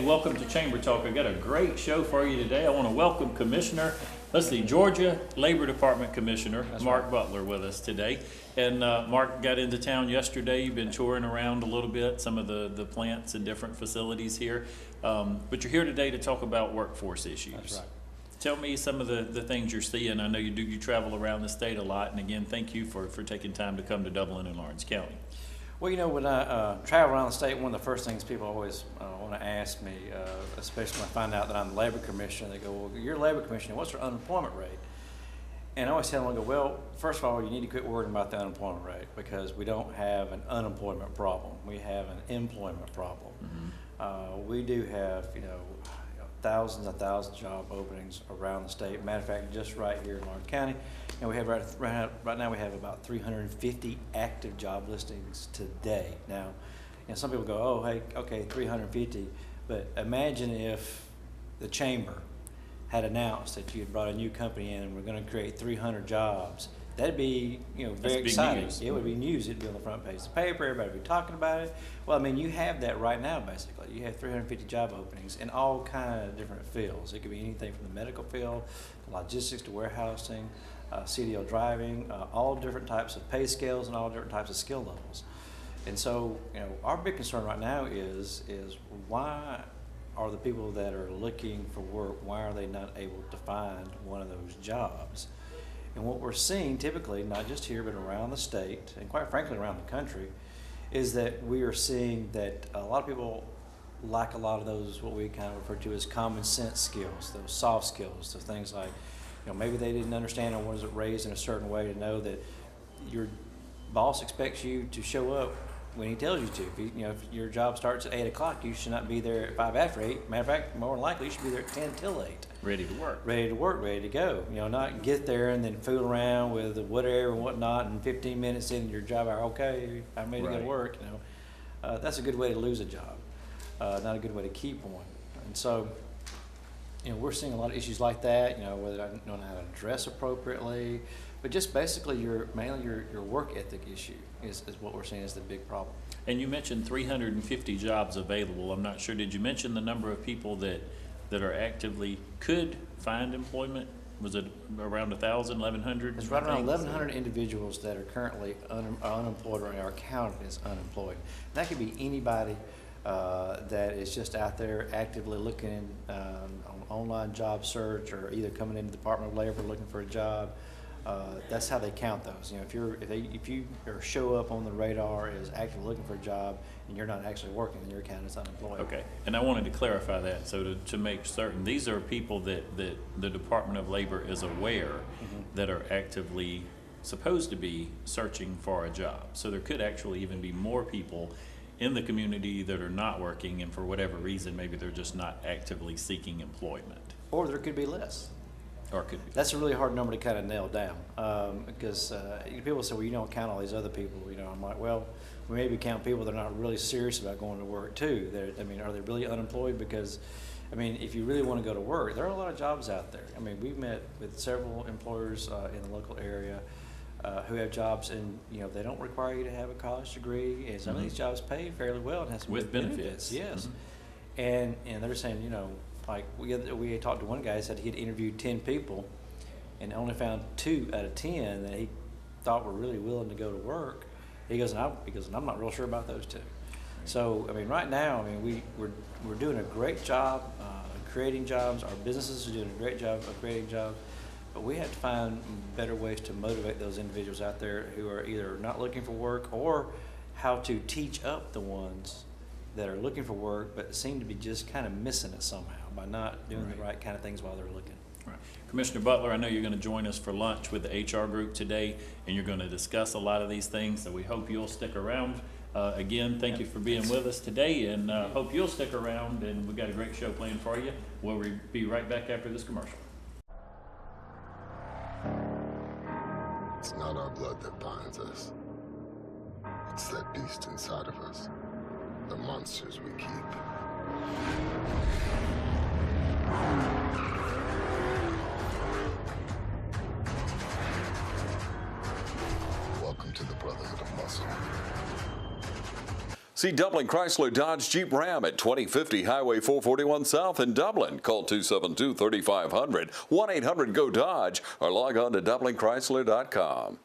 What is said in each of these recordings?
welcome to Chamber Talk. I got a great show for you today. I want to welcome Georgia Labor Department Commissioner Mark Butler with us today. And Mark got into town yesterday. You've been touring around a little bit, some of the plants and different facilities here. But you're here today to talk about workforce issues. That's right. Tell me some of the things you're seeing. I know you travel around the state a lot. And again, thank you for taking time to come to Dublin and Lawrence County. Well, you know, when I travel around the state, one of the first things people always want to ask me, especially when I find out that I'm the labor commissioner, they go, well, you're labor commissioner, what's your unemployment rate? And I always tell them, I go, well, first of all, you need to quit worrying about the unemployment rate because we don't have an unemployment problem. We have an employment problem. Mm-hmm. We do have, thousands and thousands of job openings around the state. Matter of fact, just right here in Lawrence County, and we have right now we have about 350 active job listings today. Now, some people go, oh, hey, okay, 350, but imagine if the chamber had announced that you had brought a new company in and we're going to create 300 jobs. That'd be, very exciting. It would be news. It'd be on the front page of the paper. Everybody would be talking about it. Well, I mean, you have that right now, basically. You have 350 job openings in all kind of different fields. It could be anything from the medical field, logistics to warehousing, CDL driving, all different types of pay scales and all different types of skill levels. And so, our big concern right now is why are the people that are looking for work, why are they not able to find one of those jobs? And what we're seeing typically, not just here, but around the state, and quite frankly around the country, is that we are seeing that a lot of people lack a lot of those, what we kind of refer to as common sense skills, those soft skills, so things like, maybe they didn't understand or wasn't raised in a certain way to know that your boss expects you to show up when he tells you to. If your job starts at 8 o'clock, you should not be there at 5 after 8. Matter of fact, more than likely, you should be there at 10 till 8. Ready to work. Ready to work, ready to go. Not get there and then fool around with whatever and whatnot, and 15 minutes into your job hour, okay, I'm ready to go to work. That's a good way to lose a job, not a good way to keep one. And so, we're seeing a lot of issues like that, whether I don't know how to dress appropriately, but just basically mainly your work ethic issue is what we're seeing as the big problem. And you mentioned 350 jobs available. I'm not sure, did you mention the number of people that are actively could find employment? Was it around 1,000, 1,100? It's right around 1,100 individuals that are currently unemployed or are counted as unemployed. And that could be anybody that is just out there actively looking on online job search or either coming into the Department of Labor looking for a job. That's how they count those. If you show up on the radar as actively looking for a job and you're not actually working, then you're counted as unemployed. Okay, and I wanted to clarify that. So to make certain, these are people that the Department of Labor is aware that are actively supposed to be searching for a job. So there could actually even be more people in the community that are not working, and for whatever reason, maybe they're just not actively seeking employment. Or there could be less. Or could be. That's a really hard number to kind of nail down because people say, well, you don't count all these other people. I'm like, well, we maybe count people that are not really serious about going to work too. Are they really unemployed? Because, if you really want to go to work, there are a lot of jobs out there. We've met with several employers in the local area who have jobs, and they don't require you to have a college degree, and some of these jobs pay fairly well and have some with benefits. Yes, and they're saying, like we talked to one guy who said he had interviewed 10 people and only found 2 out of 10 that he thought were really willing to go to work. He goes, I'm not real sure about those 2. So right now, we're doing a great job creating jobs. Our businesses are doing a great job of creating jobs. But we have to find better ways to motivate those individuals out there who are either not looking for work, or how to teach up the ones that are looking for work but seem to be just kind of missing it somehow by not doing the right kind of things while they're looking. Right. Commissioner Butler, I know you're going to join us for lunch with the HR group today, and you're going to discuss a lot of these things, so we hope you'll stick around. Again, thank you for being with us today, and hope you'll stick around, and we've got a great show planned for you. We'll be right back after this commercial. It's not our blood that binds us. It's that beast inside of us. The monsters we keep. Welcome to the Brotherhood of Muscle. See Dublin Chrysler Dodge Jeep Ram at 2050 Highway 441 South in Dublin. Call 272-3500, 1-800-GO-DODGE, or log on to DublinChrysler.com.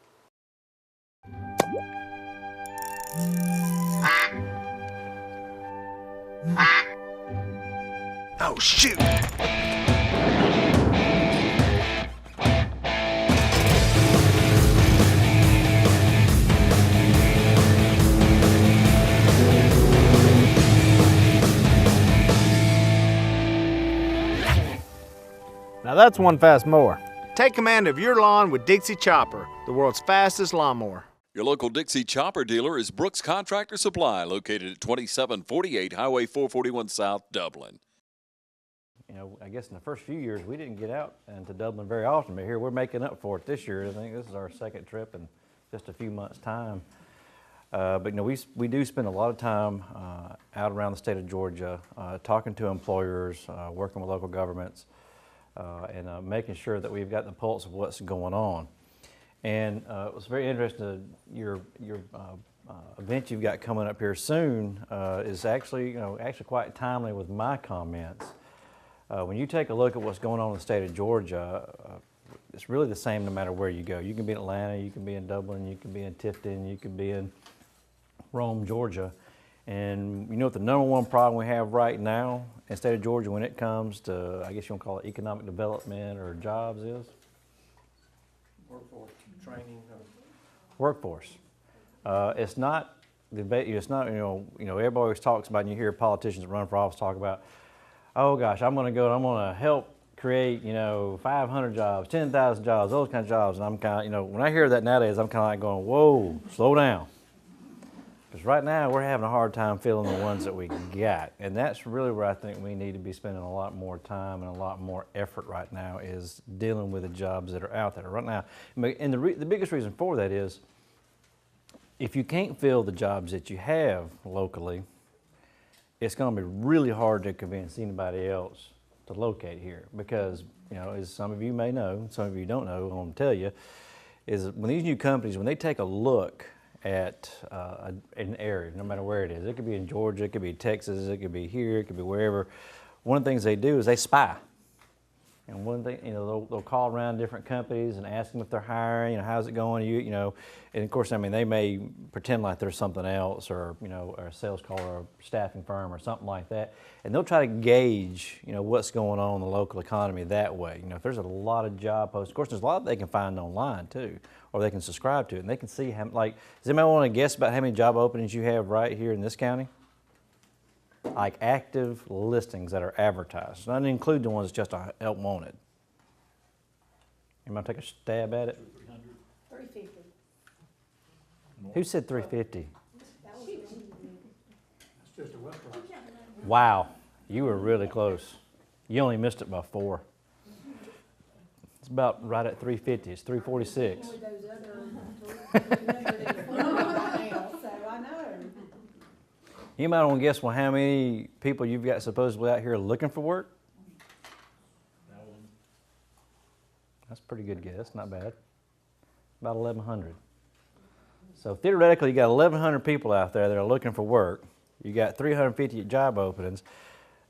Oh, shoot! Now that's one fast mower. Take command of your lawn with Dixie Chopper, the world's fastest lawnmower. Your local Dixie Chopper dealer is Brooks Contractor Supply, located at 2748 Highway 441 South, Dublin. You know, I guess in the first few years we didn't get out into Dublin very often, but here we're making up for it this year. I think this is our second trip in just a few months' time. But you know, we do spend a lot of time out around the state of Georgia, talking to employers, working with local governments, and making sure that we've got the pulse of what's going on. And it was very interesting. Your event you've got coming up here soon is actually quite timely with my comments. When you take a look at what's going on in the state of Georgia, it's really the same no matter where you go. You can be in Atlanta, you can be in Dublin, you can be in Tifton, you can be in Rome, Georgia. And you know what the number one problem we have right now in the state of Georgia when it comes to, I guess you want to call it economic development or jobs is? Workforce training. Workforce. It's not debate. It's not everybody always talks about, and you hear politicians run for office talk about, oh gosh, I'm going to go and I'm going to help create 500 jobs, 10,000 jobs, those kind of jobs. And I'm kind of when I hear that nowadays, I'm kind of like going, whoa, slow down. Because right now we're having a hard time filling the ones that we got, and that's really where I think we need to be spending a lot more time and a lot more effort right now is dealing with the jobs that are out there right now. And the biggest reason for that is if you can't fill the jobs that you have locally, it's going to be really hard to convince anybody else to locate here because, as some of you may know, some of you don't know, I'm going to tell you, is when these new companies, when they take a look at an area, no matter where it is. It could be in Georgia, it could be Texas, it could be here, it could be wherever. One of the things they do is they spy. And one thing, they'll call around different companies and ask them if they're hiring, how's it going, and of course, they may pretend like there's something else or, or a sales call or a staffing firm or something like that. And they'll try to gauge, what's going on in the local economy that way. If there's a lot of job posts, of course, there's a lot they can find online too, or they can subscribe to it, and they can see how, does anybody want to guess about how many job openings you have right here in this county? Like active listings that are advertised. Not include the ones that's just help wanted. Anybody take a stab at it? 350. Who said 350? That's just a rough price. Wow, you were really close. You only missed it by 4. It's about right at 350. It's 346. With those other so I know. You might want to guess how many people you've got supposedly out here looking for work? That's a pretty good guess, not bad. About 1,100. So theoretically, you got 1,100 people out there that are looking for work. You got 350 job openings,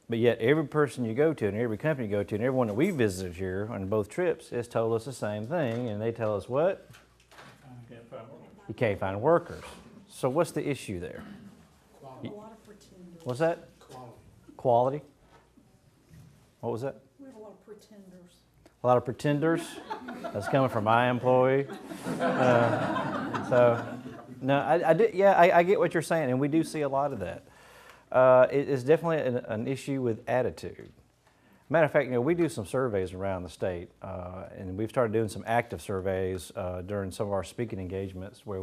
but yet every person you go to and every company you go to and everyone that we visited here on both trips has told us the same thing, and they tell us what? You can't find workers. So what's the issue there? A lot of pretenders. What's that? Quality. Quality? What was that? We have a lot of pretenders. A lot of pretenders. That's coming from my employee. I get what you're saying, and we do see a lot of that. It is definitely an issue with attitude. Matter of fact, we do some surveys around the state, and we've started doing some active surveys during some of our speaking engagements where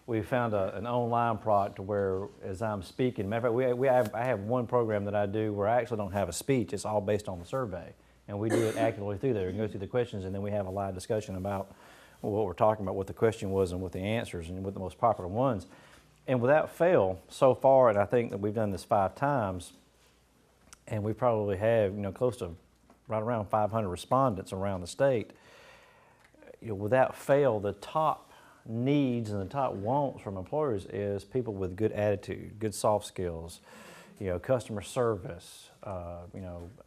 we found an online product where, as I'm speaking, matter of fact, I have one program that I do where I actually don't have a speech. It's all based on the survey, and we do it actively through there. We go through the questions, and then we have a live discussion about what we're talking about, what the question was, and what the answers, and what the most popular ones. And without fail, so far, and I think that we've done this 5 times, and we probably have close to right around 500 respondents around the state. Without fail, the top needs and the top wants from employers is people with good attitude, good soft skills, customer service,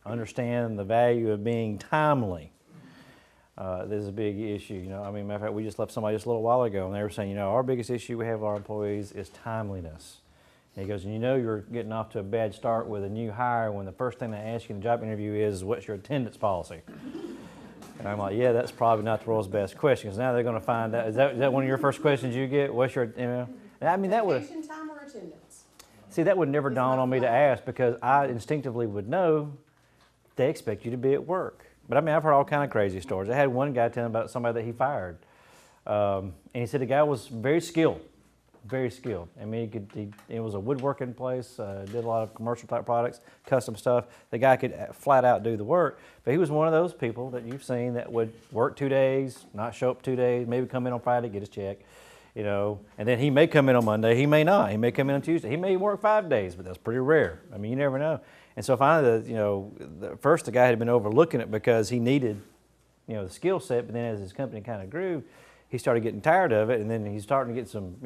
understand the value of being timely. This is a big issue. Matter of fact, we just left somebody just a little while ago, and they were saying, our biggest issue we have with our employees is timeliness. And he goes, you're getting off to a bad start with a new hire when the first thing they ask you in the job interview is, what's your attendance policy? And I'm like, yeah, that's probably not the world's best question, because now they're going to find out. Is that one of your first questions you get? What's your, that would. Vacation time or attendance? See, that would never dawn on me to ask, because I instinctively would know they expect you to be at work. But I've heard all kind of crazy stories. I had one guy tell me about somebody that he fired, and he said the guy was very skilled. Very skilled. It was a woodworking place, did a lot of commercial type products, custom stuff. The guy could flat out do the work, but he was one of those people that you've seen that would work 2 days, not show up 2 days, maybe come in on Friday, get his check, and then he may come in on Monday, he may not. He may come in on Tuesday, he may work 5 days, but that's pretty rare. You never know. And so finally, the guy had been overlooking it because he needed, the skill set, but then as his company kind of grew, he started getting tired of it, and then he's starting to get some,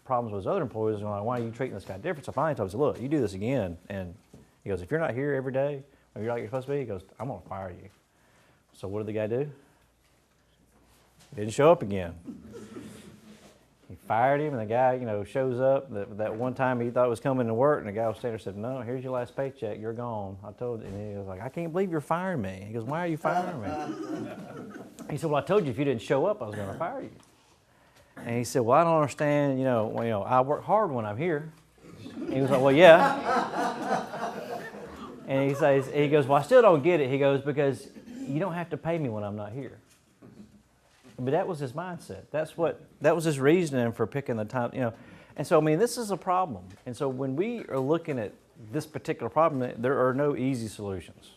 problems with his other employees. And like, why are you treating this guy different? So finally, I told him, look, you do this again, and he goes, if you're not here every day, or you're like you're supposed to be, he goes, I'm gonna fire you. So what did the guy do? He didn't show up again. He fired him, and the guy, shows up. That one time he thought he was coming to work, and the guy was standing there and said, no, here's your last paycheck, you're gone. I told you. And he was like, I can't believe you're firing me. He goes, why are you firing me? He said, well, I told you if you didn't show up, I was gonna fire you. And he said, well, I don't understand, I work hard when I'm here. And he was like, well, yeah. And he goes, well, I still don't get it. He goes, because you don't have to pay me when I'm not here. But that was his mindset. That was his reasoning for picking the time, And so, this is a problem. And so when we are looking at this particular problem, there are no easy solutions.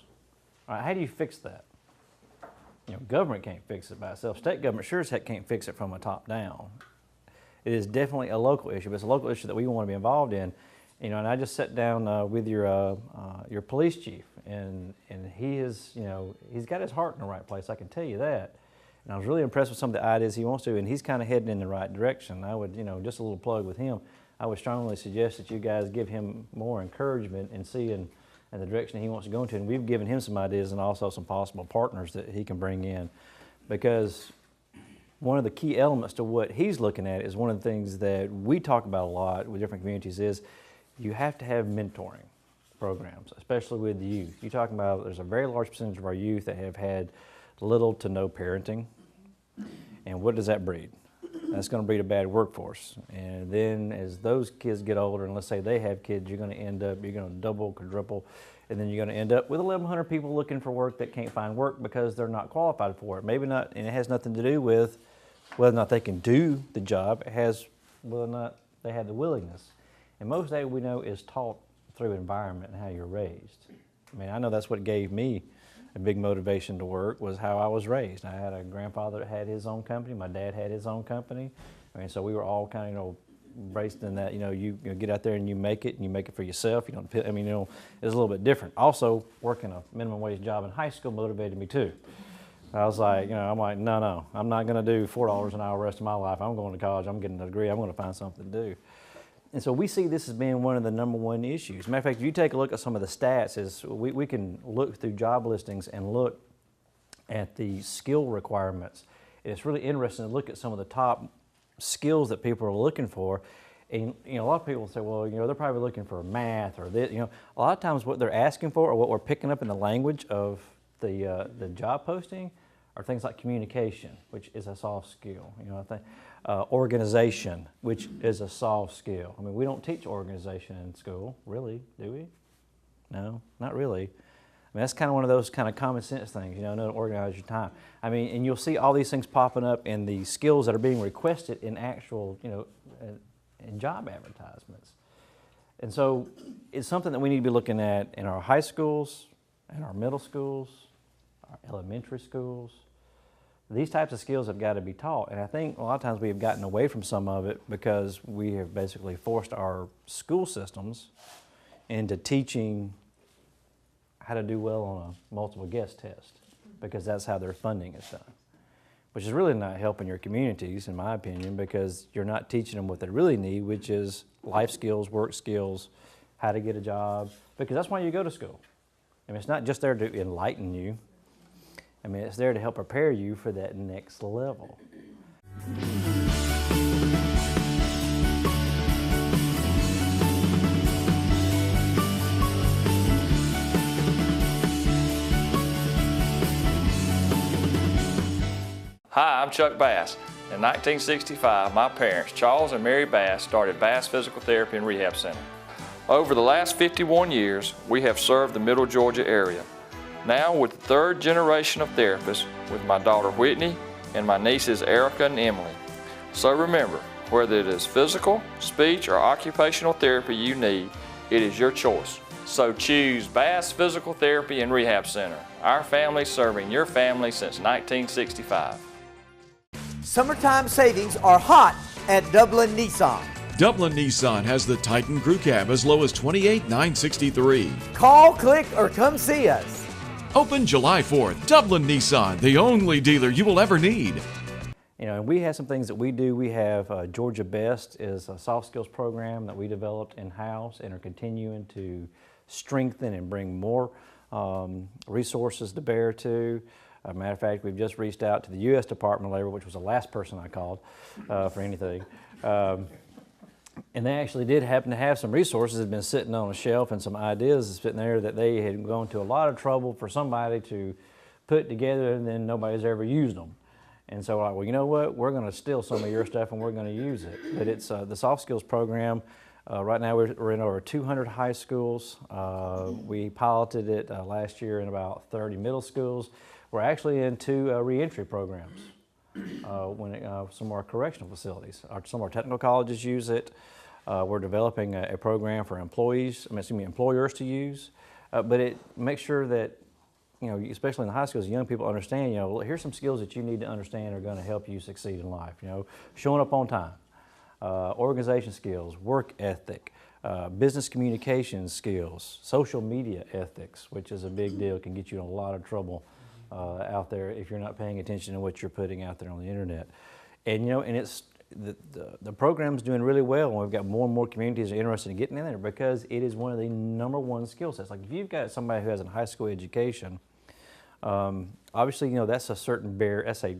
All right, how do you fix that? Government can't fix it by itself. State government sure as heck can't fix it from a top down. It is definitely a local issue, but it's a local issue that we want to be involved in. And I just sat down with your police chief, and he is, he's got his heart in the right place. I can tell you that. And I was really impressed with some of the ideas he wants to, and he's kind of heading in the right direction. I would, just a little plug with him. I would strongly suggest that you guys give him more encouragement in seeing and the direction he wants to go into. And we've given him some ideas and also some possible partners that he can bring in, because one of the key elements to what he's looking at is one of the things that we talk about a lot with different communities is you have to have mentoring programs, especially with the youth. You're talking about there's a very large percentage of our youth that have had little to no parenting. And what does that breed? That's going to breed a bad workforce. And then as those kids get older, and let's say they have kids, you're going to double, quadruple, and then you're going to end up with 1,100 people looking for work that can't find work because they're not qualified for it. Maybe not, and it has nothing to do with whether or not they can do the job. It has whether or not they have the willingness. And most of that we know is taught through environment and how you're raised. I know that's what gave me a big motivation to work, was how I was raised. I had a grandfather that had his own company. My dad had his own company. So we were all kind of, raised in that, you get out there and you make it, and you make it for yourself. It's a little bit different. Also, working a minimum wage job in high school motivated me too. I was like, no, I'm not going to do $4 an hour the rest of my life. I'm going to college. I'm getting a degree. I'm going to find something to do. And so we see this as being one of the #1 issues. Matter of fact, if you take a look at some of the stats, is we can look through job listings and look at the skill requirements. And it's really interesting to look at some of the top skills that people are looking for. And a lot of people say, well, they're probably looking for math or this. A lot of times what they're asking for, or what we're picking up in the language of the job posting, are things like communication, which is a soft skill. I think organization, which is a soft skill. We don't teach organization in school, really, do we? No, not really. That's kind of one of those kind of common sense things, know to organize your time. And you'll see all these things popping up in the skills that are being requested in actual, in job advertisements. And so it's something that we need to be looking at in our high schools, in our middle schools, our elementary schools. These types of skills have got to be taught. And I think a lot of times we have gotten away from some of it because we have basically forced our school systems into teaching how to do well on a multiple guess test, because that's how their funding is done. which is really not helping your communities, in my opinion, because you're not teaching them what they really need, which is life skills, work skills, how to get a job, because that's why you go to school. I mean, it's not just there to enlighten you. I mean, it's there to help prepare you for that next level. Hi, I'm Chuck Bass. In 1965, my parents, Charles and Mary Bass, started Bass Physical Therapy and Rehab Center. Over the last 51 years, we have served the Middle Georgia area. Now with the third generation of therapists with my daughter Whitney and my nieces Erica and Emily. So remember, whether it is physical, speech, or occupational therapy you need, it is your choice. So choose Bass Physical Therapy and Rehab Center. Our family serving your family since 1965. Summertime savings are hot at Dublin Nissan. Dublin Nissan has the Titan Crew Cab as low as $28,963. Call, click, or come see us. Open July 4th. Dublin Nissan, the only dealer you will ever need. You know, and we have some things that we do. We have Georgia Best is a soft skills program that we developed in-house and are continuing to strengthen and bring more resources to bear to. Matter of fact, we've just reached out to the U.S. Department of Labor, which was the last person I called for anything. And they actually did happen to have some resources that had been sitting on a shelf and some ideas sitting there that they had gone to a lot of trouble for somebody to put together, and then nobody's ever used them. And so, like, well, you know what? We're going to steal some of your stuff and we're going to use it. But it's the soft skills program. Right now we're in over 200 high schools. We piloted it last year in about 30 middle schools. We're actually in 2 reentry programs. Some of our correctional facilities. Some of our technical colleges use it. We're developing a program for employers to use. But it makes sure that, you know, especially in the high schools, young people understand, you know, here's some skills that you need to understand are going to help you succeed in life. You know, showing up on time, organization skills, work ethic, business communication skills, social media ethics, which is a big deal, can get you in a lot of trouble out there if you're not paying attention to what you're putting out there on the internet. And, you know, and it's the program's doing really well, and we've got more and more communities that are interested in getting in there because it is one of the #1 skill sets. Like if you've got somebody who has a high school education, obviously, you know, that's a certain barrier, that's a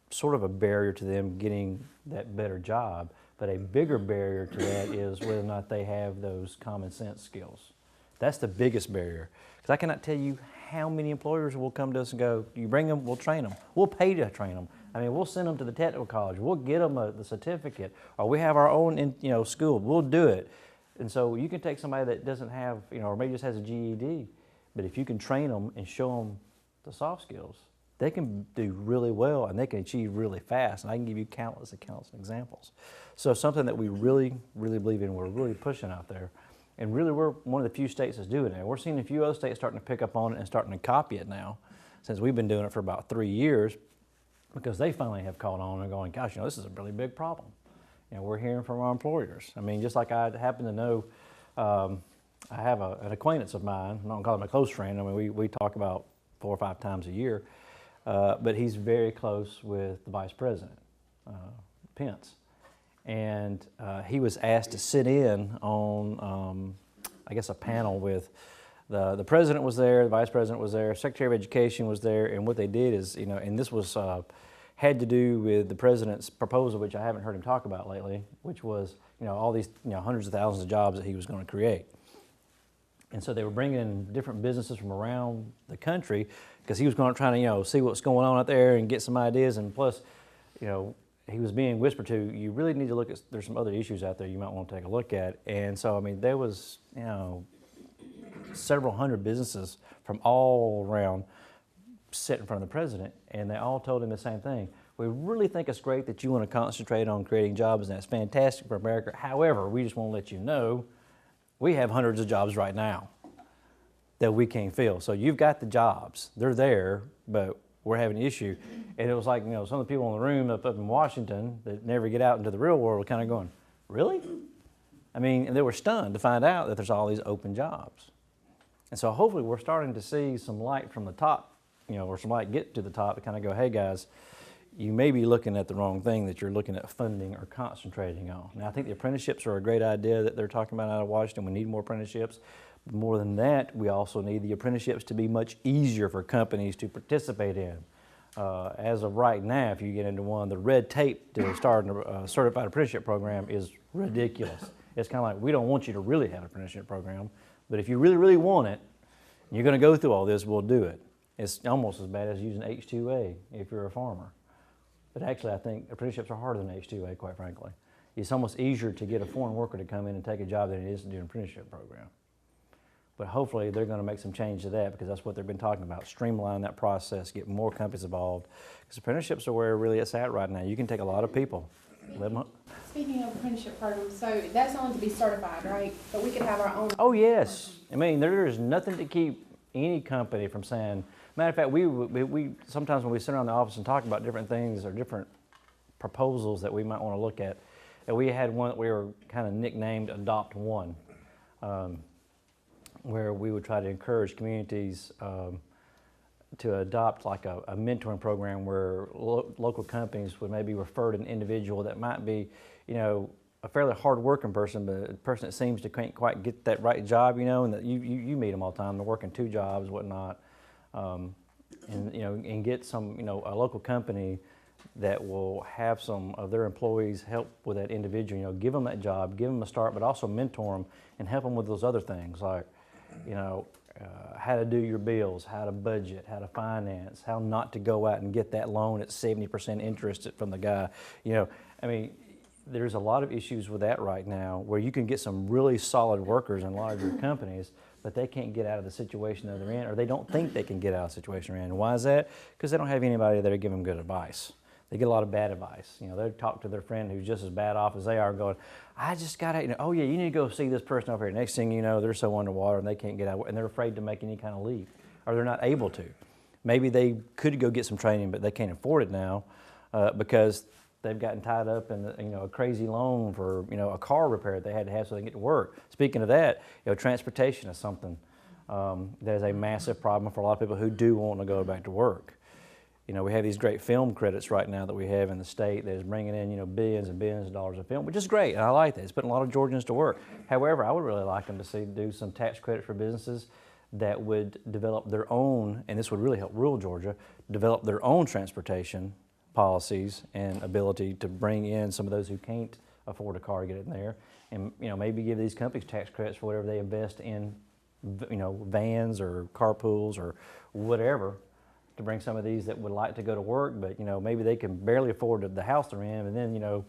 sort of a barrier to them getting that better job, but a bigger barrier to that is whether or not they have those common sense skills. That's the biggest barrier. Because I cannot tell you how many employers will come to us and go, you bring them, we'll train them. We'll pay to train them. I mean, we'll send them to the technical college. We'll get them the certificate. Or we have our own school. We'll do it. And so you can take somebody that doesn't have, you know, or maybe just has a GED, but if you can train them and show them the soft skills, they can do really well and they can achieve really fast. And I can give you countless examples. So something that we really, really believe in, we're really pushing out there. And really, we're one of the few states that's doing it. We're seeing a few other states starting to pick up on it and starting to copy it now, since we've been doing it for about 3 years, because they finally have caught on and going, gosh, you know, this is a really big problem. You know, we're hearing from our employers. I mean, just like I happen to know, I have an acquaintance of mine, I'm not gonna call him a close friend, I mean, we talk about 4 or 5 times a year, but he's very close with the Vice President, Pence. And he was asked to sit in on, I guess, a panel with the President was there, the Vice President was there, Secretary of Education was there, and what they did is, you know, and this was had to do with the President's proposal, which I haven't heard him talk about lately, which was, you know, all these, you know, hundreds of thousands of jobs that he was going to create. And so they were bringing in different businesses from around the country because he was going to try to, you know, see what's going on out there and get some ideas, and plus, you know, he was being whispered to, you really need to look at, there's some other issues out there you might want to take a look at. And so, I mean, there was, you know, several hundred businesses from all around sit in front of the President, and they all told him the same thing. We really think it's great that you want to concentrate on creating jobs, and that's fantastic for America. However, we just want to let you know, we have hundreds of jobs right now that we can't fill. So you've got the jobs, they're there, but we're having an issue. And it was like, you know, some of the people in the room up in Washington that never get out into the real world were kind of going, really? I mean, and they were stunned to find out that there's all these open jobs. And so hopefully we're starting to see some light from the top, you know, or some light get to the top to kind of go, hey guys, you may be looking at the wrong thing that you're looking at funding or concentrating on. Now, I think the apprenticeships are a great idea that they're talking about out of Washington. We need more apprenticeships. But more than that, we also need the apprenticeships to be much easier for companies to participate in. As of right now, if you get into one, the red tape to start a certified apprenticeship program is ridiculous. It's kind of like, we don't want you to really have an apprenticeship program, but if you really, really want it, and you're going to go through all this, we'll do it. It's almost as bad as using H-2A if you're a farmer. But actually, I think apprenticeships are harder than H-2A, quite frankly. It's almost easier to get a foreign worker to come in and take a job than it is to do an apprenticeship program. But hopefully, they're going to make some change to that, because that's what they've been talking about, streamline that process, get more companies involved. Because apprenticeships are where really it's at right now. You can take a lot of people. Speaking of apprenticeship programs, so that's only to be certified, right? But we could have our own. Oh, yes. I mean, there is nothing to keep any company from saying. Matter of fact, we sometimes when we sit around the office and talk about different things or different proposals that we might want to look at, and we had one that we were kind of nicknamed Adopt One, where we would try to encourage communities to adopt like a mentoring program where local companies would maybe refer to an individual that might be, you know, a fairly hard-working person, but a person that seems to can't quite get that right job, you know, and that you meet them all the time. They're working 2 jobs, whatnot, and you know, and get some, you know, a local company that will have some of their employees help with that individual. You know, give them that job, give them a start, but also mentor them and help them with those other things like, you know, how to do your bills, how to budget, how to finance, how not to go out and get that loan at 70% interest from the guy. You know, I mean, there's a lot of issues with that right now where you can get some really solid workers in a lot of your companies, but they can't get out of the situation that they're in, or they don't think they can get out of the situation they're in. Why is that? Because they don't have anybody there to give them good advice. They get a lot of bad advice. You know, they talk to their friend who's just as bad off as they are going, I just got to, you know, oh yeah, you need to go see this person over here. Next thing you know, they're so underwater and they can't get out, and they're afraid to make any kind of leap, or they're not able to. Maybe they could go get some training, but they can't afford it now because they've gotten tied up in, you know, a crazy loan for, you know, a car repair that they had to have so they can get to work. Speaking of that, you know, transportation is something that is a massive problem for a lot of people who do want to go back to work. You know, we have these great film credits right now that we have in the state that is bringing in, you know, billions and billions of dollars of film, which is great, and I like that. It's putting a lot of Georgians to work. However, I would really like them to do some tax credits for businesses that would develop their own, and this would really help rural Georgia, develop their own transportation policies and ability to bring in some of those who can't afford a car to get in there, and, you know, maybe give these companies tax credits for whatever they invest in, you know, vans or carpools or whatever, to bring some of these that would like to go to work, but, you know, maybe they can barely afford the house they're in, and then, you know,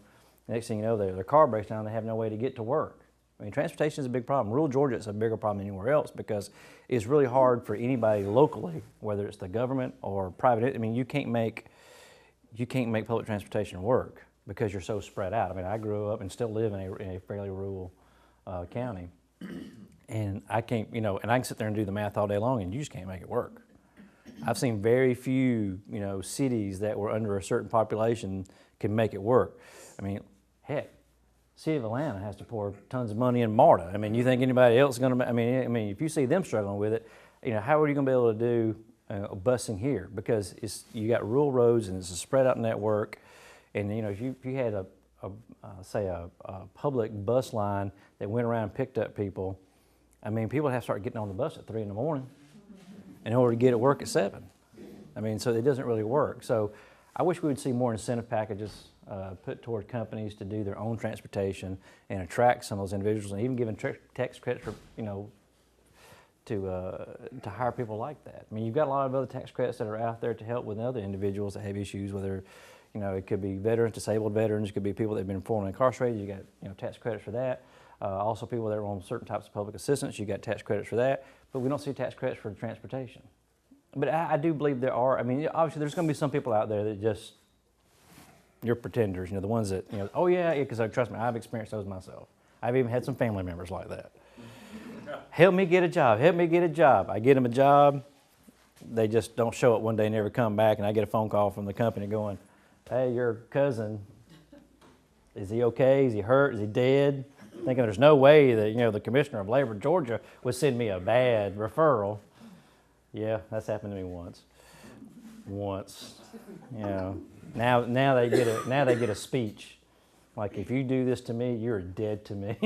next thing you know, their car breaks down, they have no way to get to work. I mean, transportation is a big problem. Rural Georgia is a bigger problem than anywhere else because it's really hard for anybody locally, whether it's the government or private. I mean, you can't make public transportation work because you're so spread out. I mean, I grew up and still live in a fairly rural county, and I can't, you know, and I can sit there and do the math all day long, and you just can't make it work. I've seen very few, you know, cities that were under a certain population can make it work. I mean, heck, City of Atlanta has to pour tons of money in MARTA. I mean, you think anybody else is going to? I mean, if you see them struggling with it, you know, how are you going to be able to do busing here? Because you got rural roads and it's a spread out network, and you know, if you had say a public bus line that went around and picked up people, I mean, people have to start getting on the bus at 3 in the morning in order to get at work at 7. I mean, so it doesn't really work. So I wish we would see more incentive packages put toward companies to do their own transportation and attract some of those individuals, and even giving tax credits for, you know, to hire people like that. I mean, you've got a lot of other tax credits that are out there to help with other individuals that have issues, whether, you know, it could be veterans, disabled veterans, it could be people that have been formerly incarcerated. You got, you know, tax credits for that. Also people that are on certain types of public assistance, you got tax credits for that, but we don't see tax credits for transportation. But I do believe there are. I mean, obviously there's going to be some people out there that just, you're pretenders, you know, the ones that, you know, oh yeah, because trust me, I've experienced those myself. I've even had some family members like that. Help me get a job, help me get a job. I get them a job, they just don't show up one day, never come back, and I get a phone call from the company going, hey, your cousin, is he okay? Is he hurt? Is he dead? Thinking there's no way that, you know, the Commissioner of Labor, Georgia, would send me a bad referral. Yeah, that's happened to me once. You know, Now they get a speech. Like, if you do this to me, you're dead to me.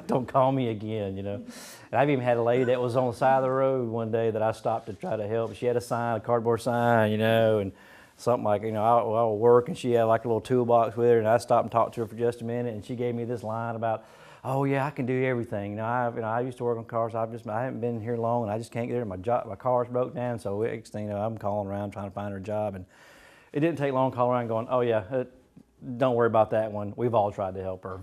Don't call me again, you know. And I've even had a lady that was on the side of the road one day that I stopped to try to help. She had a sign, a cardboard sign, you know, and something like, you know, I'll work, and she had like a little toolbox with her, and I stopped and talked to her for just a minute, and she gave me this line about, oh yeah, I can do everything. You know, I used to work on cars. I haven't been here long, and I just can't get there. My car's broke down, so you know, I'm calling around trying to find her a job, and it didn't take long calling around going, oh yeah, don't worry about that one. We've all tried to help her.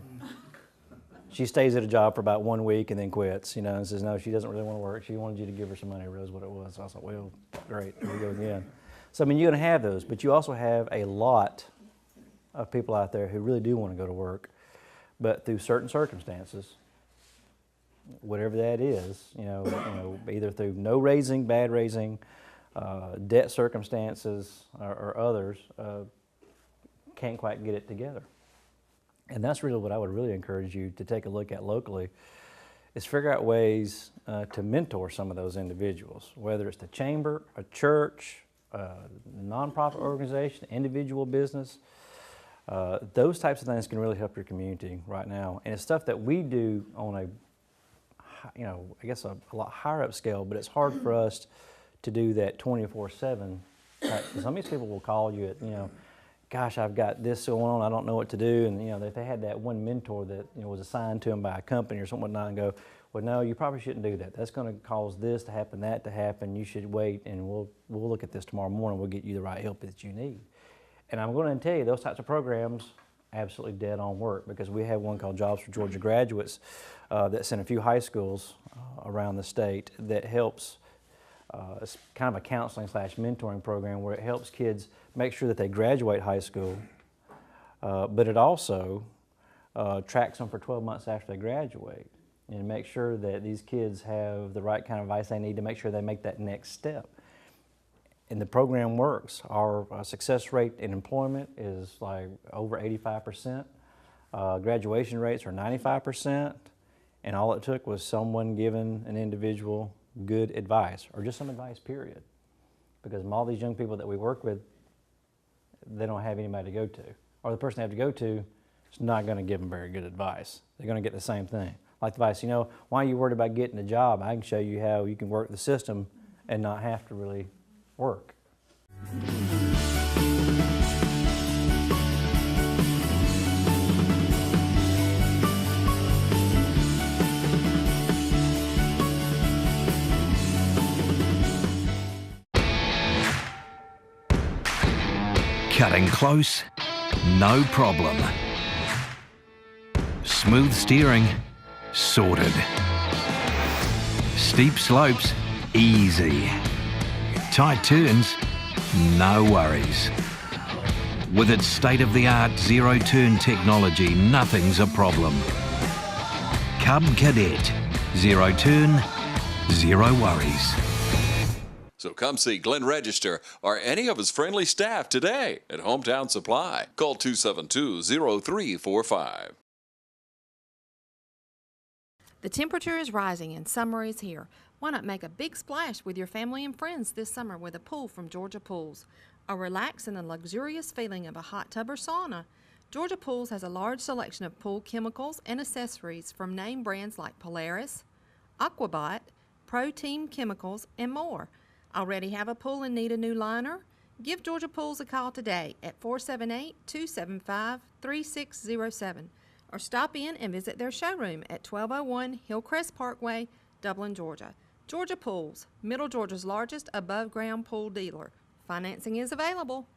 She stays at a job for about 1 week and then quits, you know, and says, no, she doesn't really want to work. She wanted you to give her some money, was what it was. So I thought, well, great, here we go again. So, I mean, you're going to have those, but you also have a lot of people out there who really do want to go to work, but through certain circumstances, whatever that is, you know, either through no raising, bad raising, debt circumstances, or others, can't quite get it together. And that's really what I would really encourage you to take a look at locally, is figure out ways to mentor some of those individuals, whether it's the chamber, a church, a nonprofit organization, individual business. Those types of things can really help your community right now. And it's stuff that we do on a, you know, I guess a lot higher up scale, but it's hard for us to do that 24/7. Some of these people will call you at, you know, gosh, I've got this going on, I don't know what to do. And, you know, if they had that one mentor that, you know, was assigned to them by a company or something like that, and go, well, no, you probably shouldn't do that. That's going to cause this to happen, that to happen. You should wait, and we'll look at this tomorrow morning. We'll get you the right help that you need. And I'm going to tell you, those types of programs absolutely dead on work, because we have one called Jobs for Georgia Graduates that's in a few high schools around the state that helps. It's kind of a counseling / mentoring program where it helps kids make sure that they graduate high school, but it also tracks them for 12 months after they graduate, and make sure that these kids have the right kind of advice they need to make sure they make that next step. And the program works. Our success rate in employment is like over 85%. Graduation rates are 95%, and all it took was someone giving an individual good advice, or just some advice, period. Because all these young people that we work with, they don't have anybody to go to. Or the person they have to go to is not going to give them very good advice. They're going to get the same thing. Like advice, you know, why are you worried about getting a job? I can show you how you can work the system and not have to really work. Cutting close, no problem. Smooth steering, sorted. Steep slopes, easy. Tight turns, no worries. With its state-of-the-art zero-turn technology, nothing's a problem. Cub Cadet, zero turn, zero worries. So come see Glenn Register or any of his friendly staff today at Hometown Supply. Call 272-0345. The temperature is rising and summer is here. Why not make a big splash with your family and friends this summer with a pool from Georgia Pools? A relaxing and luxurious feeling of a hot tub or sauna. Georgia Pools has a large selection of pool chemicals and accessories from name brands like Polaris, Aquabot, Pro Team Chemicals, and more. Already have a pool and need a new liner? Give Georgia Pools a call today at 478-275-3607 or stop in and visit their showroom at 1201 Hillcrest Parkway, Dublin, Georgia. Georgia Pools, Middle Georgia's largest above-ground pool dealer. Financing is available.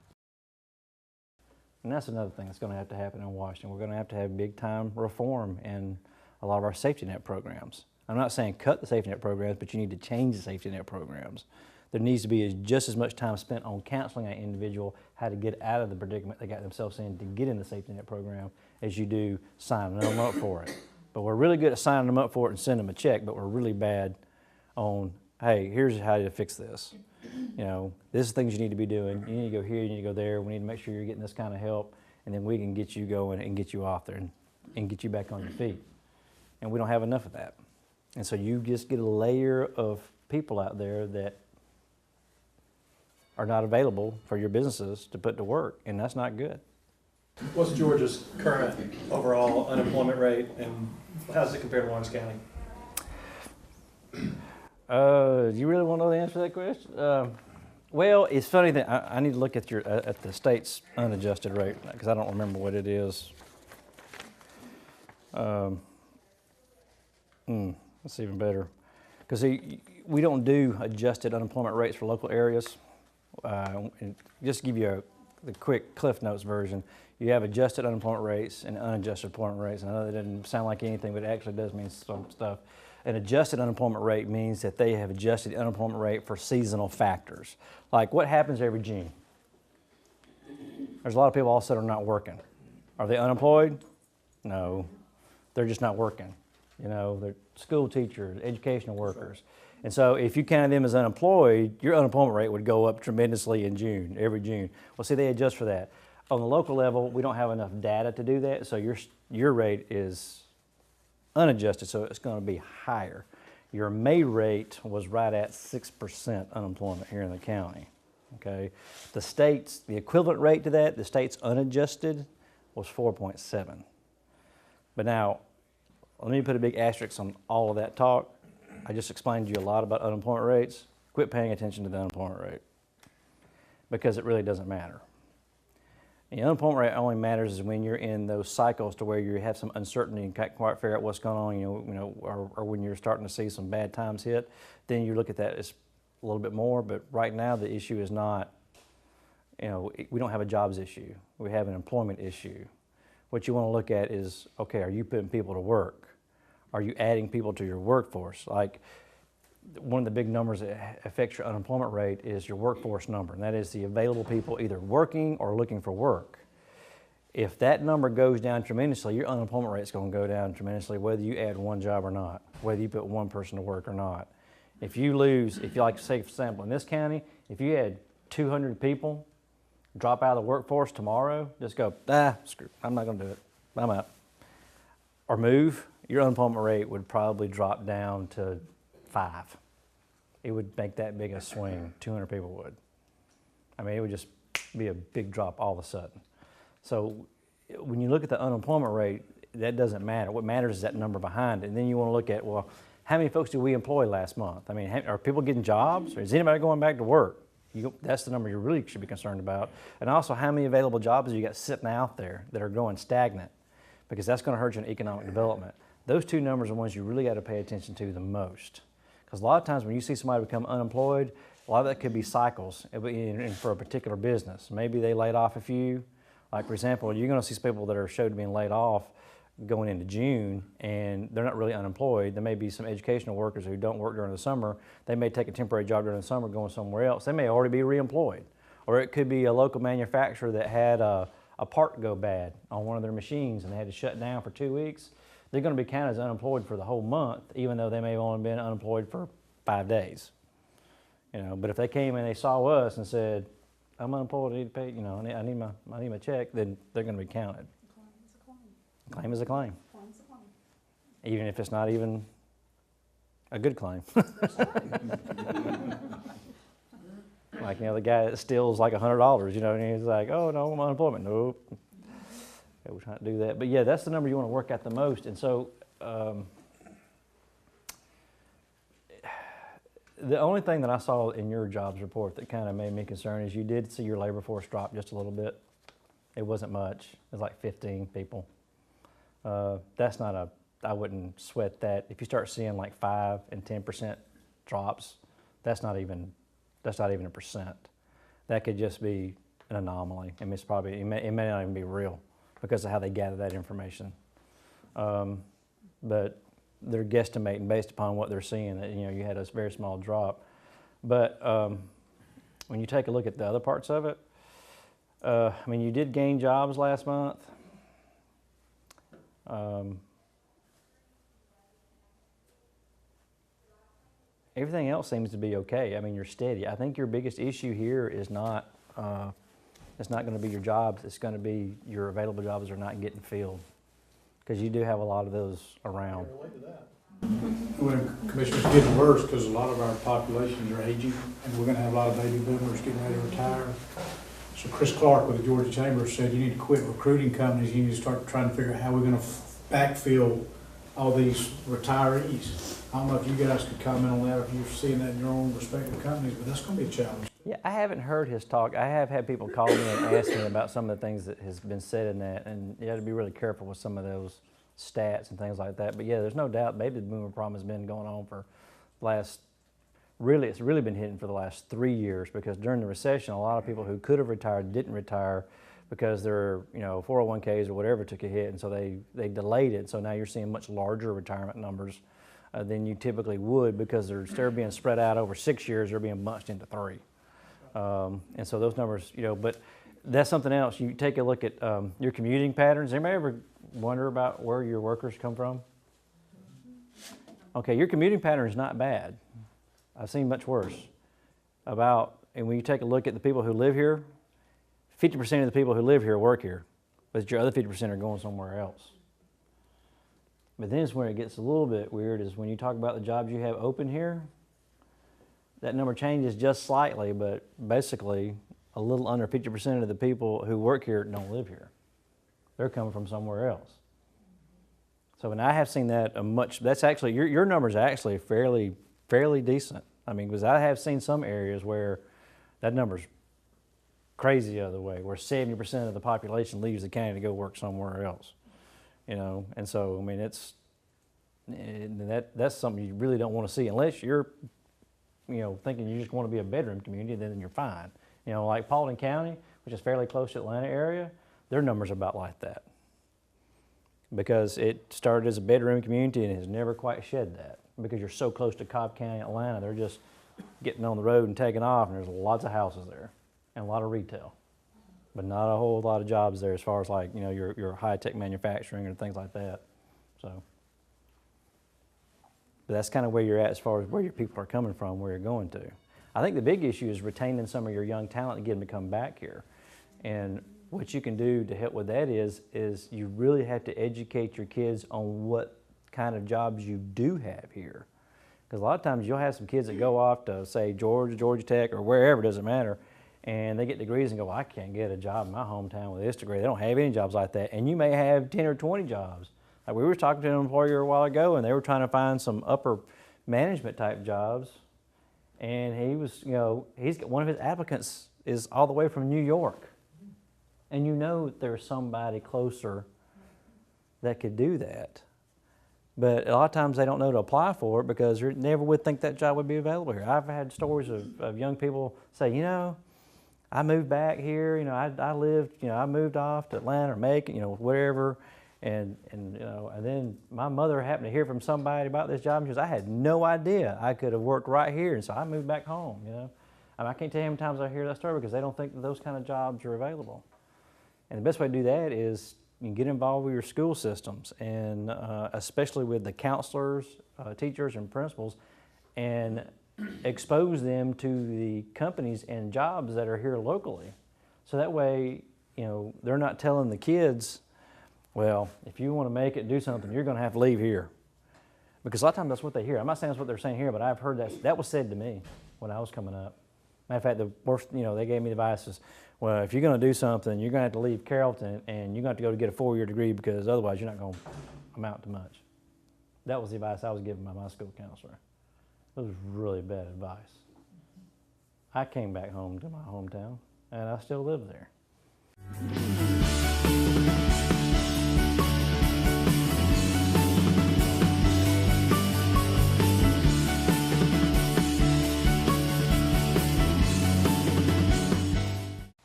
And that's another thing that's going to happen in Washington. We're going to have big-time reform in a lot of our safety net programs. I'm not saying cut the safety net programs, but you need to change the safety net programs. There needs to be just as much time spent on counseling an individual how to get out of the predicament they got themselves in to get in the safety net program as you do signing them up for it. But we're really good at signing them up for it and sending them a check, but we're really bad on, hey, here's how to fix this. You know, this is things you need to be doing. You need to go here, you need to go there. We need to make sure you're getting this kind of help, and then we can get you going and get you off there and get you back on your feet. And we don't have enough of that. And so you just get a layer of people out there that are not available for your businesses to put to work, and that's not good. What's Georgia's current overall unemployment rate, and how does it compare to Orange County? Do you really want to know the answer to that question? Well, it's funny that I need to look at at the state's unadjusted rate because I don't remember what it is. That's even better because we don't do adjusted unemployment rates for local areas. And just to give you the quick Cliff Notes version, you have adjusted unemployment rates and unadjusted employment rates. And I know that doesn't sound like anything, but it actually does mean some stuff. An adjusted unemployment rate means that they have adjusted the unemployment rate for seasonal factors. Like what happens every June? There's a lot of people all of a sudden are not working. Are they unemployed? No, they're just not working. You know, they're school teachers, educational workers. And so if you counted them as unemployed, your unemployment rate would go up tremendously in June, every June. Well, see, they adjust for that. On the local level, we don't have enough data to do that, so your rate is unadjusted, so it's going to be higher. Your May rate was right at 6% unemployment here in the county, okay? The equivalent rate to that, the state's unadjusted, was 4.7. But now, let me put a big asterisk on all of that talk. I just explained to you a lot about unemployment rates. Quit paying attention to the unemployment rate because it really doesn't matter. The unemployment rate only matters is when you're in those cycles to where you have some uncertainty and can't quite figure out what's going on, or when you're starting to see some bad times hit, then you look at that as a little bit more. But right now the issue is not, we don't have a jobs issue. We have an employment issue. What you want to look at is, okay, are you putting people to work? Are you adding people to your workforce? Like one of the big numbers that affects your unemployment rate is your workforce number, and that is the available people either working or looking for work. If that number goes down tremendously, your unemployment rate is going to go down tremendously whether you add one job or not, whether you put one person to work or not. If you like say for example in this county, if you had 200 people drop out of the workforce tomorrow, just go, screw, I'm not going to do it, I'm out. Or move, your unemployment rate would probably drop down to 5. It would make that big a swing, 200 people would. I mean, it would just be a big drop all of a sudden. So when you look at the unemployment rate, that doesn't matter. What matters is that number behind it. And then you want to look at, well, how many folks did we employ last month? I mean, are people getting jobs? Or is anybody going back to work? That's the number you really should be concerned about. And also, how many available jobs have you got sitting out there that are going stagnant? Because that's going to hurt you in economic development. Those two numbers are ones you really got to pay attention to the most. Because a lot of times when you see somebody become unemployed, a lot of that could be cycles for a particular business. Maybe they laid off a few. Like for example, you're going to see people that are showed being laid off going into June, and they're not really unemployed. There may be some educational workers who don't work during the summer. They may take a temporary job during the summer going somewhere else. They may already be reemployed. Or it could be a local manufacturer that had a part go bad on one of their machines and they had to shut down for 2 weeks. They're going to be counted as unemployed for the whole month, even though they may have only been unemployed for 5 days. But if they came and they saw us and said, "I'm unemployed, I need to pay, I need my check," then they're going to be counted. A claim is a claim. Even if it's not even a good claim. Like, the guy that steals like $100, and he's like, "Oh no, I'm unemployment." Nope. We're trying to do that. But yeah, that's the number you want to work at the most. And so the only thing that I saw in your jobs report that kind of made me concerned is you did see your labor force drop just a little bit. It wasn't much. It was like 15 people. That's not I wouldn't sweat that. If you start seeing like 5 and 10% drops, that's not even a percent. That could just be an anomaly. I mean, it may not even be real because of how they gather that information. But they're guesstimating based upon what they're seeing that, you had a very small drop. But when you take a look at the other parts of it, you did gain jobs last month. Everything else seems to be okay. I mean, you're steady. I think your biggest issue here is not, it's not going to be your jobs. It's going to be your available jobs are not getting filled, because you do have a lot of those around. I relate to that. Well, Commissioner, it's getting worse because a lot of our populations are aging, and we're gonna have a lot of baby boomers getting ready to retire. So Chris Clark with the Georgia Chamber said you need to quit recruiting companies, you need to start trying to figure out how we're gonna backfill all these retirees. I don't know if you guys could comment on that, if you're seeing that in your own respective companies, but that's gonna be a challenge. Yeah, I haven't heard his talk. I have had people call me and ask me about some of the things that has been said in that, and you have to be really careful with some of those stats and things like that. But yeah, there's no doubt baby boomer problem has been going on for the last, it's really been hitting for the last 3 years, because during the recession, a lot of people who could have retired didn't retire because their 401ks or whatever took a hit, and so they delayed it. So now you're seeing much larger retirement numbers than you typically would, because instead of being spread out over 6 years, they're being bunched into 3. And so those numbers, but that's something else. You take a look at your commuting patterns. Anybody ever wonder about where your workers come from? Okay, your commuting pattern is not bad. I've seen much worse. And when you take a look at the people who live here, 50% of the people who live here work here, but your other 50% are going somewhere else. But then it's where it gets a little bit weird, is when you talk about the jobs you have open here, that number changes just slightly, but basically a little under 50% of the people who work here don't live here. They're coming from somewhere else. So when I have seen that that's actually, your numbers are actually fairly decent. I mean, because I have seen some areas where that number's crazy the other way, where 70% of the population leaves the county to go work somewhere else. And so, I mean, that's something you really don't want to see, unless you're thinking you just want to be a bedroom community, then you're fine. Like Paulding County, which is fairly close to Atlanta area, their numbers are about like that. Because it started as a bedroom community and has never quite shed that. Because you're so close to Cobb County, Atlanta, they're just getting on the road and taking off, and there's lots of houses there and a lot of retail. But not a whole lot of jobs there as far as like, your high-tech manufacturing and things like that. So. But that's kind of where you're at as far as where your people are coming from, where you're going to. I think the big issue is retaining some of your young talent and getting them to come back here. And what you can do to help with that is you really have to educate your kids on what kind of jobs you do have here. Because a lot of times you'll have some kids that go off to, say, Georgia Tech, or wherever, doesn't matter, and they get degrees and go, well, I can't get a job in my hometown with this degree. They don't have any jobs like that. And you may have 10 or 20 jobs. Like we were talking to an employer a while ago, and they were trying to find some upper management type jobs. And he was, he's got, one of his applicants is all the way from New York. And there's somebody closer that could do that. But a lot of times they don't know to apply for it because they never would think that job would be available here. I've had stories of young people say, I moved back here, I lived, I moved off to Atlanta or Macon, wherever. And then my mother happened to hear from somebody about this job, and she goes, I had no idea I could have worked right here, and so I moved back home, I can't tell you how many times I hear that story because they don't think that those kind of jobs are available. And the best way to do that is you can get involved with your school systems, and especially with the counselors, teachers, and principals, and expose them to the companies and jobs that are here locally. So that way, they're not telling the kids, well, if you want to make it, do something, you're going to have to leave here. Because a lot of times that's what they hear. I'm not saying that's what they're saying here, but I've heard that was said to me when I was coming up. Matter of fact, the worst, they gave me the advice is, well, if you're going to do something, you're going to have to leave Carrollton, and you're going to have to go to get a 4-year degree because otherwise you're not going to amount to much. That was the advice I was given by my school counselor. It was really bad advice. I came back home to my hometown, and I still live there.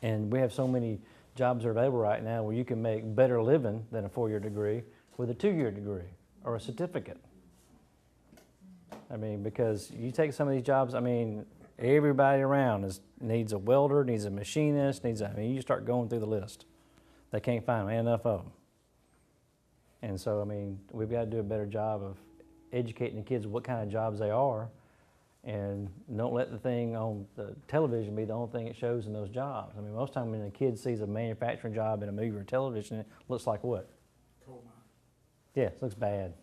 And we have so many jobs that are available right now where you can make better living than a 4-year degree with a 2-year degree or a certificate. Because you take some of these jobs, everybody around needs a welder, needs a machinist, you start going through the list. They can't find enough of them. And so, we've got to do a better job of educating the kids what kind of jobs they are, and don't let the thing on the television be the only thing it shows in those jobs. Most of the time when a kid sees a manufacturing job in a movie or television, it looks like what? Coal mine. Yeah, it looks bad.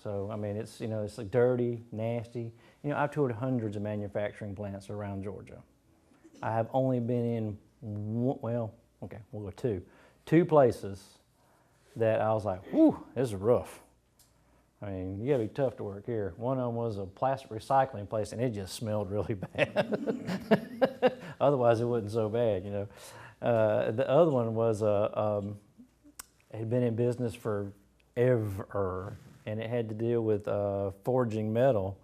So, I mean, it's, you know, it's like dirty, nasty. You know, I've toured hundreds of manufacturing plants around Georgia. I have only been in, two places that I was like, whew, this is rough. I mean, you gotta be tough to work here. One of them was a plastic recycling place, and it just smelled really bad. Otherwise, it wasn't so bad, you know. The other one was had been in business forever, and it had to deal with forging metal.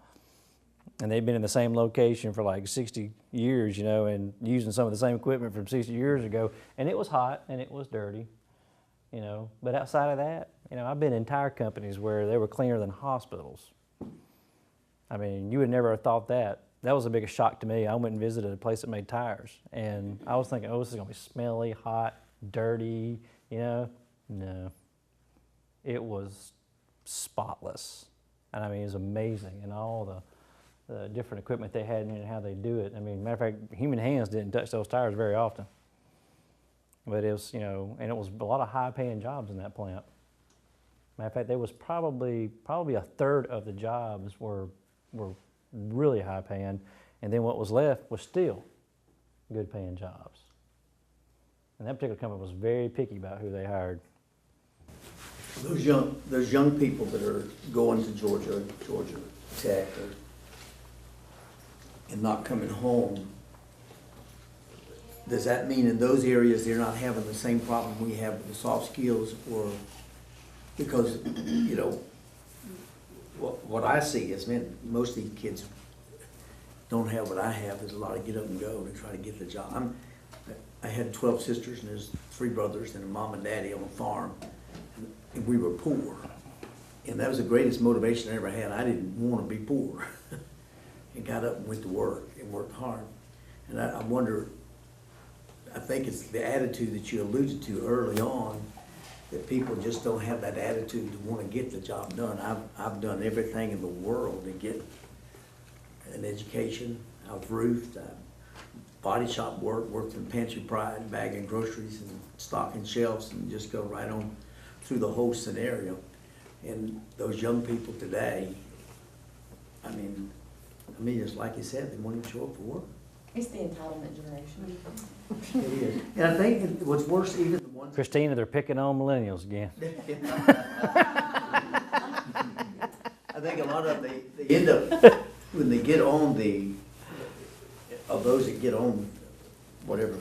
And they'd been in the same location for like 60 years, you know, and using some of the same equipment from 60 years ago. And it was hot and it was dirty, you know. But outside of that, you know, I've been in tire companies where they were cleaner than hospitals. I mean, you would never have thought that. That was the biggest shock to me. I went and visited a place that made tires, and I was thinking, oh, this is gonna be smelly, hot, dirty, you know. No, it was spotless. And I mean, it was amazing, and all the different equipment they had and how they do it. I mean, matter of fact, human hands didn't touch those tires very often. But it was, you know, and it was a lot of high-paying jobs in that plant. Matter of fact, there was probably a third of the jobs were really high-paying, and then what was left was still good-paying jobs. And that particular company was very picky about who they hired. Those young people that are going to Georgia Tech, and not coming home, does that mean in those areas they're not having the same problem we have with the soft skills? Or because, you know, what I see is, man, most of these kids don't have what I have. There's a lot of get up and go to try to get the job. I had 12 sisters, and there's 3 brothers and a mom and daddy on a farm, and we were poor. And that was the greatest motivation I ever had. I didn't want to be poor. And got up and went to work and worked hard. And I wonder, I think it's the attitude that you alluded to early on, that people just don't have that attitude to want to get the job done. I've done everything in the world to get an education. I've roofed, body shop worked in Pantry Pride, bagging groceries and stocking shelves, and just go right on through the whole scenario. And those young people today, I mean, it's like you said, they won't even show up for work. It's the entitlement generation. It is. And I think what's worse, even the ones... Christina, they're picking on millennials again. I think a lot of them, they end up, when they get on of those that get on whatever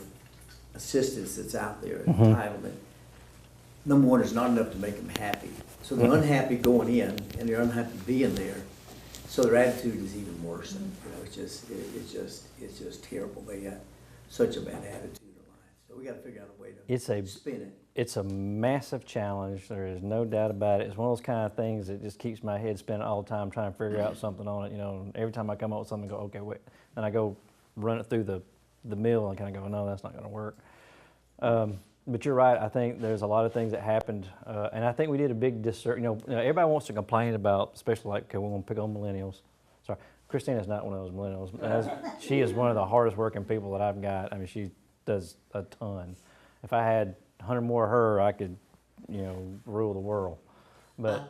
assistance that's out there, entitlement, number one, it's not enough to make them happy. So they're unhappy going in, and they're unhappy being there. So their attitude is even worse. And, you know, it's just terrible. They got such a bad attitude in life. So we got to figure out a way to spin it. It's a massive challenge. There is no doubt about it. It's one of those kind of things that just keeps my head spinning all the time, trying to figure out something on it. You know, every time I come up with something, I go, okay, wait. Then I go run it through the mill and kind of go, no, that's not going to work. But you're right. I think there's a lot of things that happened, and I think we did a big disservice. You know, everybody wants to complain about, especially like, okay, we're going to pick on millennials. Sorry, Christina's not one of those millennials. She is one of the hardest working people that I've got. I mean, she does a ton. If I had 100 more of her, I could, you know, rule the world. But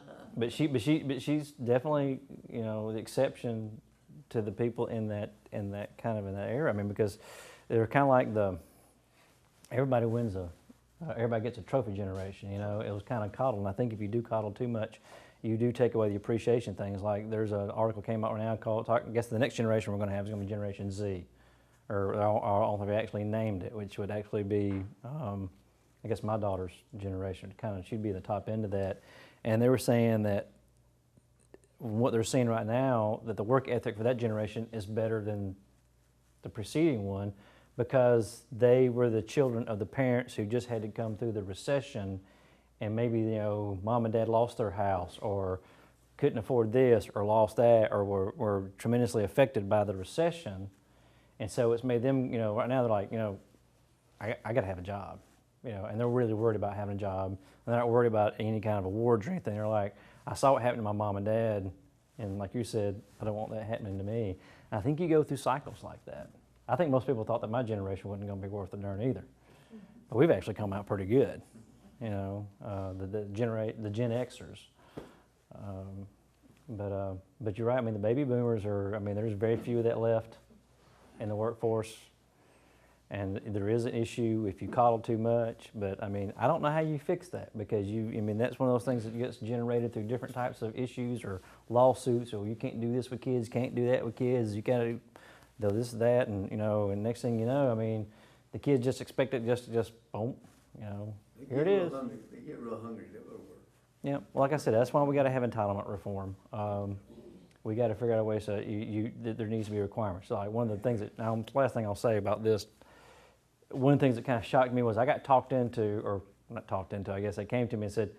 she's definitely, you know, the exception to the people in that era. I mean, because they're kind of like everybody wins everybody gets a trophy generation, you know. It was kind of coddled, and I think if you do coddle too much, you do take away the appreciation things. Like there's an article came out right now called, I guess the next generation we're going to have is going to be Generation Z, or our author actually named it, which would actually be, I guess my daughter's generation. She'd be the top end of that. And they were saying that what they're seeing right now, that the work ethic for that generation is better than the preceding one, because they were the children of the parents who just had to come through the recession, and maybe, you know, mom and dad lost their house, or couldn't afford this, or lost that, or were tremendously affected by the recession. And so it's made them, you know, right now they're like, you know, I got to have a job, you know, and they're really worried about having a job. And they're not worried about any kind of awards or anything. They're like, I saw what happened to my mom and dad, and like you said, I don't want that happening to me. And I think you go through cycles like that. I think most people thought that my generation wasn't going to be worth a darn either. But we've actually come out pretty good, you know, the Gen Xers. But you're right. I mean, the baby boomers are. I mean, there's very few that left in the workforce, and there is an issue if you coddle too much. But I mean, I don't know how you fix that because I mean, that's one of those things that gets generated through different types of issues or lawsuits. Or you can't do this with kids, can't do that with kids. You got to do this, that, and and next thing you know, I mean, the kids just expect it just boom, here it is. They get real hungry to go to work. Yeah, well, like I said, that's why we got to have entitlement reform. We got to figure out a way so that there needs to be requirements. So like one of the things that, now the last thing I'll say about this, one of the things that kind of shocked me was I got talked into, or not talked into, I guess they came to me and said,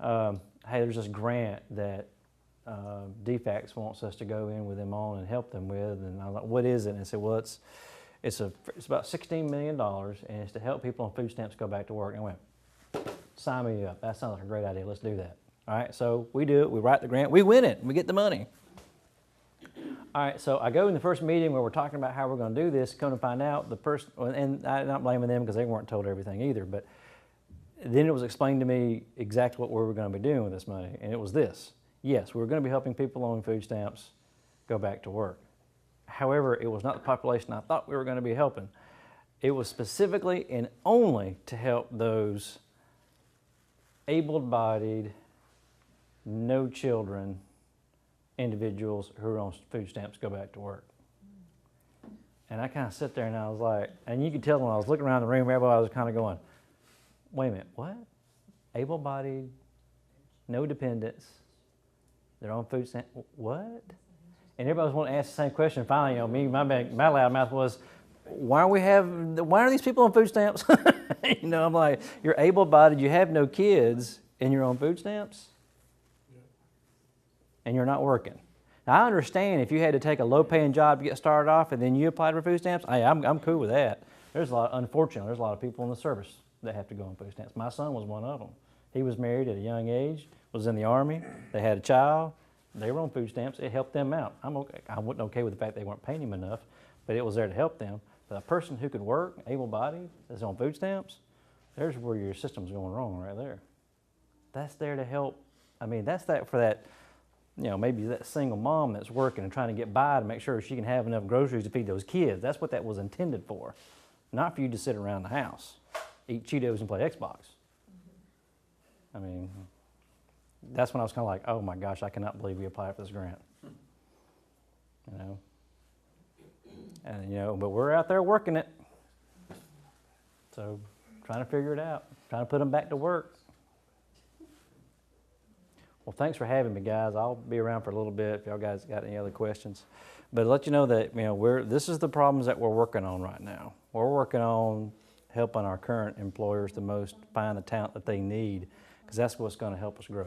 hey, there's this grant that DFACS wants us to go in with them on and help them with. And I was like, what is it? And they said, well, it's about $16 million, and it's to help people on food stamps go back to work. And I went, sign me up. That sounds like a great idea. Let's do that. All right, so we do it. We write the grant. We win it. We get the money. All right, so I go in the first meeting where we're talking about how we're going to do this. Come to find out, the person, and I'm not blaming them because they weren't told everything either, but then it was explained to me exactly what we were going to be doing with this money, and it was this. Yes, we were going to be helping people on food stamps go back to work. However, it was not the population I thought we were going to be helping. It was specifically and only to help those able-bodied, no children individuals who are on food stamps go back to work. And I kind of sit there and I was like, and you could tell when I was looking around the room, everybody was kind of going, wait a minute, what? Able-bodied, no dependents, they're on food stamps, what? And everybody was wanting to ask the same question. Finally, my loud mouth was, why are these people on food stamps? I'm like, you're able-bodied, you have no kids, and you're on food stamps? And you're not working. Now, I understand if you had to take a low-paying job to get started off and then you applied for food stamps, hey, I'm cool with that. Unfortunately, there's a lot of people in the service that have to go on food stamps. My son was one of them. He was married at a young age, was in the Army, they had a child, they were on food stamps, it helped them out. I wasn't okay with the fact they weren't paying him enough, but it was there to help them. But a person who could work, able-bodied, that's on food stamps, there's where your system's going wrong right there. That's there to help. I mean, that's that for that, maybe that single mom that's working and trying to get by to make sure she can have enough groceries to feed those kids. That's what that was intended for. Not for you to sit around the house, eat Cheetos and play Xbox. I mean, that's when I was kind of like, oh my gosh, I cannot believe we applied for this grant. And but we're out there working it. So trying to figure it out, trying to put them back to work. Well, thanks for having me, guys. I'll be around for a little bit if y'all guys got any other questions. But to let you know that this is the problems that we're working on right now. We're working on helping our current employers the most find the talent that they need, because that's what's going to help us grow.